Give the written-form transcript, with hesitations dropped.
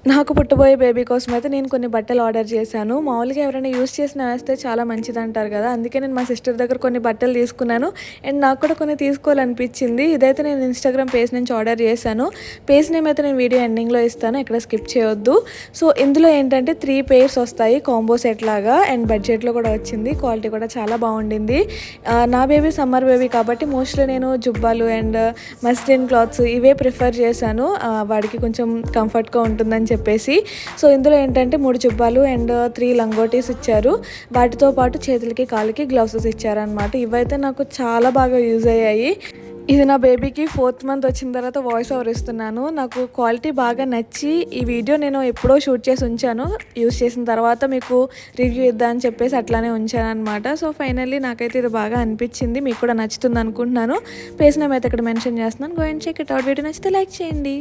నాకు పుట్టబోయే బేబీ కోసం అయితే నేను కొన్ని బట్టలు ఆర్డర్ చేశాను. మామూలుగా ఎవరైనా యూజ్ చేసినవి వేస్తే చాలా మంచిదంటారు కదా! అందుకే నేను మా సిస్టర్ దగ్గర కొన్ని బట్టలు తీసుకున్నాను. అండ్ నాకు కూడా కొన్ని తీసుకోవాలనిపించింది. ఇదైతే నేను ఇన్‌స్టాగ్రామ్ పేజ్ నుంచి ఆర్డర్ చేశాను. పేజ్ నేమ్ అయితే నేను వీడియో ఎండింగ్‌లో ఇస్తాను. ఎక్కడ స్కిప్ చేయొద్దు. సో, ఇందులో ఏంటంటే 3 పెయిర్స్ వస్తాయి కాంబో సెట్ లాగా. అండ్ బడ్జెట్‌లో కూడా వచ్చింది. క్వాలిటీ కూడా చాలా బాగుండింది. నా బేబీ సమ్మర్ బేబీ కాబట్టి మోస్ట్‌లీ నేను జుబ్బాలు అండ్ మస్లిన్ క్లాత్స్ ఇవే ప్రిఫర్ చేశాను. వాడికి కొంచెం కంఫర్ట్‌గా ఉంటుందని చెప్పేసి. సో, ఇందులో ఏంటంటే 3 జుబ్బాలు అండ్ 3 లంగోటీస్ ఇచ్చారు. వాటితో పాటు చేతులకి, కాళ్ళకి గ్లౌసెస్ ఇచ్చారనమాట. ఇవైతే నాకు చాలా బాగా యూజ్ అయ్యాయి. ఇది నా బేబీకి 4th మంత్ వచ్చిన తర్వాత వాయిస్ ఓవర్ ఇస్తున్నాను. నాకు క్వాలిటీ బాగా నచ్చి ఈ వీడియో నేను ఎప్పుడో షూట్ చేసి ఉంచాను. యూజ్ చేసిన తర్వాత మీకు రివ్యూ ఇద్దాం అని చెప్పేసి అట్లానే ఉంచాను అనమాట. సో, ఫైనల్లీ నాకైతే ఇది బాగా అనిపించింది. మీకు కూడా నచ్చుతుంది అనుకుంటున్నాను. పేజ్ నేమ్ అయితే ఇక్కడ మెన్షన్ చేస్తున్నాను. Go and check it out. Video నచ్చితే లైక్ చేయండి.